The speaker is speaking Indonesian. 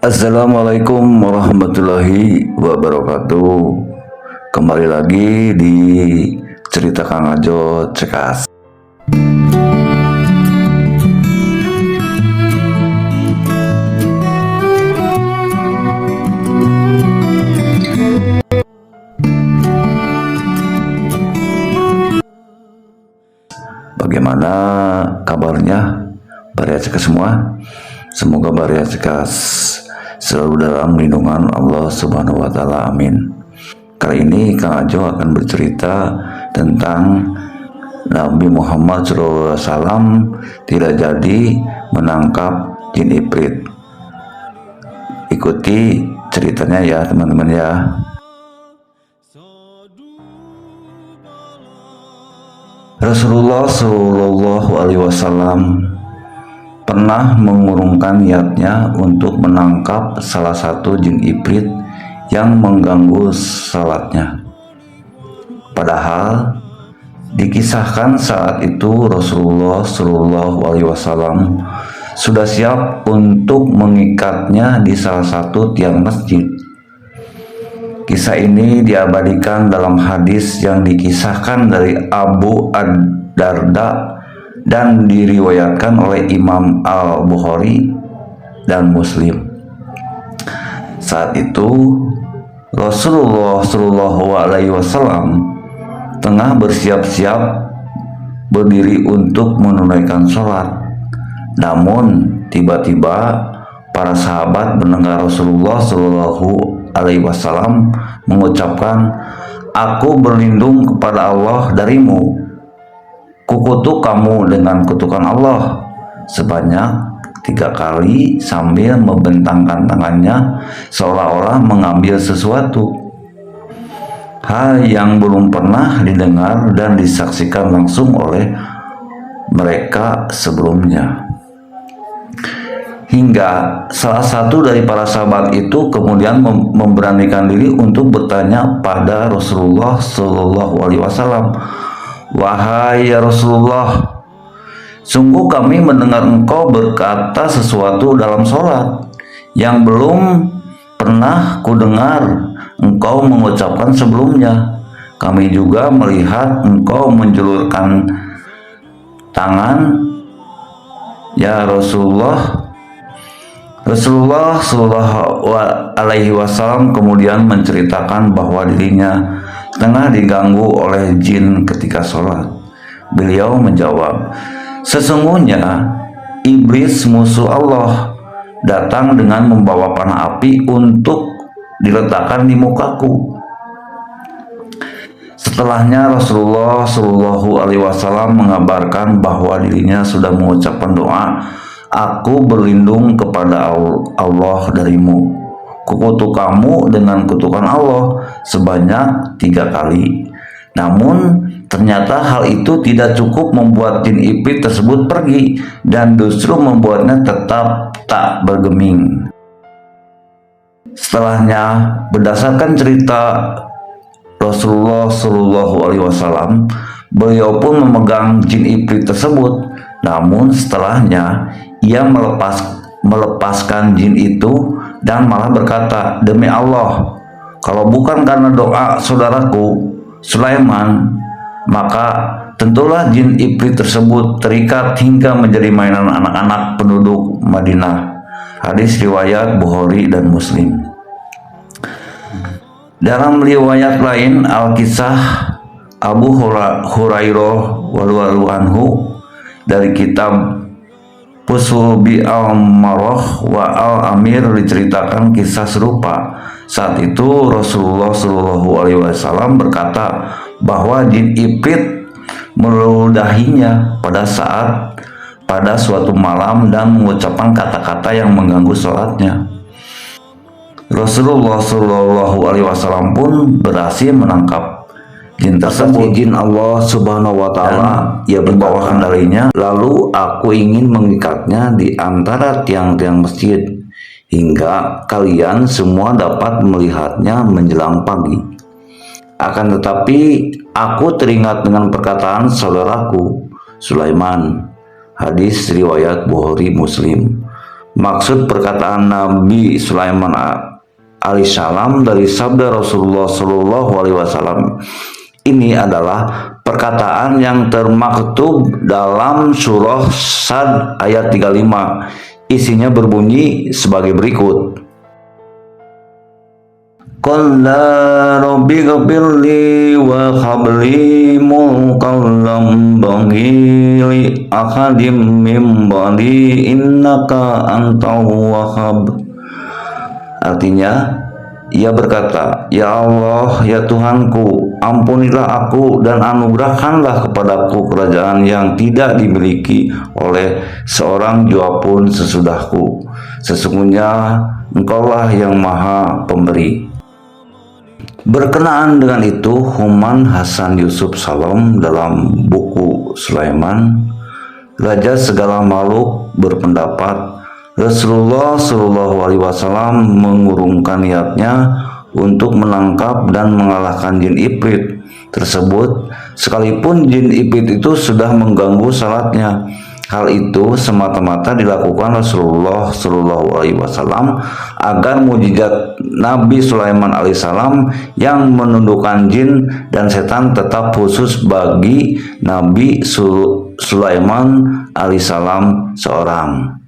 Assalamualaikum warahmatullahi wabarakatuh. Kembali lagi di cerita Kang Ajo Cekas. Bagaimana kabarnya Baria Cekas semua? Semoga Baria Cekas selalu dalam lindungan Allah Subhanahu wa Ta'ala. Amin. Kali ini Kang Ajo akan bercerita tentang Nabi Muhammad SAW tidak jadi menangkap jin ifrit. Ikuti ceritanya ya teman-teman ya. Rasulullah Shallallahu Alaihi Wasallam pernah mengurungkan niatnya untuk menangkap salah satu jin ifrit yang mengganggu salatnya. Padahal dikisahkan saat itu Rasulullah Shallallahu Alaihi Wasallam sudah siap untuk mengikatnya di salah satu tiang masjid. Kisah ini diabadikan dalam hadis yang dikisahkan dari Abu ad-Darda dan diriwayatkan oleh Imam Al-Bukhari dan Muslim. Saat itu Rasulullah Shallallahu Alaihi Wasallam tengah bersiap-siap berdiri untuk menunaikan sholat. Namun tiba-tiba para sahabat mendengar Rasulullah Shallallahu Alaihi Wasallam mengucapkan, "Aku berlindung kepada Allah darimu. Kukutuk kamu dengan kutukan Allah," sebanyak 3 kali sambil membentangkan tangannya seolah-olah mengambil sesuatu. Hal yang belum pernah didengar dan disaksikan langsung oleh mereka sebelumnya. Hingga salah satu dari para sahabat itu kemudian memberanikan diri untuk bertanya pada Rasulullah Shallallahu Alaihi Wasallam, "Wahai ya Rasulullah, sungguh kami mendengar engkau berkata sesuatu dalam sholat yang belum pernah kudengar engkau mengucapkan sebelumnya. Kami juga melihat engkau menjulurkan tangan ya Rasulullah." Rasulullah Shallallahu Alaihi Wasallam kemudian menceritakan bahwa dirinya tengah diganggu oleh jin ketika sholat. Beliau menjawab, "Sesungguhnya iblis musuh Allah datang dengan membawa panah api untuk diletakkan di mukaku." Setelahnya Rasulullah Shallallahu Alaihi Wasallam mengabarkan bahwa dirinya sudah mengucapkan doa, "Aku berlindung kepada Allah darimu. Kukutuk kamu dengan kutukan Allah," sebanyak 3 kali. Namun ternyata hal itu tidak cukup membuat jin ifrit tersebut pergi dan justru membuatnya tetap tak bergeming. Setelahnya, berdasarkan cerita Rasulullah Shallallahu Alaihi Wasallam, beliau pun memegang jin ifrit tersebut. Namun setelahnya ia melepaskan jin itu dan malah berkata, "Demi Allah, kalau bukan karena doa saudaraku Sulaiman, maka tentulah jin ifrit tersebut terikat hingga menjadi mainan anak-anak penduduk Madinah." Hadis riwayat Bukhari dan Muslim. Dalam riwayat lain, Al-Kisah Abu Hurairah radhiyallahu anhu dari kitab Fusul bi al-Marah wa al-Amir diceritakan kisah serupa. Saat itu Rasulullah Shallallahu Alaihi Wasallam berkata bahwa jin ifrit meludahinya pada suatu malam dan mengucapkan kata-kata yang mengganggu sholatnya. Rasulullah Shallallahu Alaihi Wasallam pun berhasil menangkap jin tersebut. Izin Allah Subhanahu wa Ta'ala, ia berbawa kendalinya. "Lalu aku ingin mengikatnya di antara tiang-tiang masjid hingga kalian semua dapat melihatnya menjelang pagi. Akan tetapi aku teringat dengan perkataan saudaraku Sulaiman." Hadis riwayat Bukhari Muslim. Maksud perkataan Nabi Sulaiman alaihissalam dari sabda Rasulullah Shallallahu Alaihi Wasallam ini adalah perkataan yang termaktub dalam surah Sad ayat 35. Isinya berbunyi sebagai berikut. Qala rabbi ghfirli wa habli mulkan lam baghi ahadim min ba'di innaka antal wahhab. Artinya, ia berkata, "Ya Allah, ya Tuhanku, ampunilah aku dan anugerahkanlah kepadaku kerajaan yang tidak dimiliki oleh seorang jua pun sesudahku. Sesungguhnya Engkaulah yang Maha Pemberi." Berkenaan dengan itu, Human Hasan Yusuf Salom dalam buku Sulaiman, Raja Segala Makhluk, berpendapat Rasulullah Shallallahu Alaihi Wasallam mengurungkan niatnya untuk menangkap dan mengalahkan jin ifrit tersebut, sekalipun jin ifrit itu sudah mengganggu salatnya. Hal itu semata-mata dilakukan Rasulullah Shallallahu Alaihi Wasallam agar mukjizat Nabi Sulaiman alaihissalam yang menundukkan jin dan setan tetap khusus bagi Nabi Sulaiman alaihissalam seorang.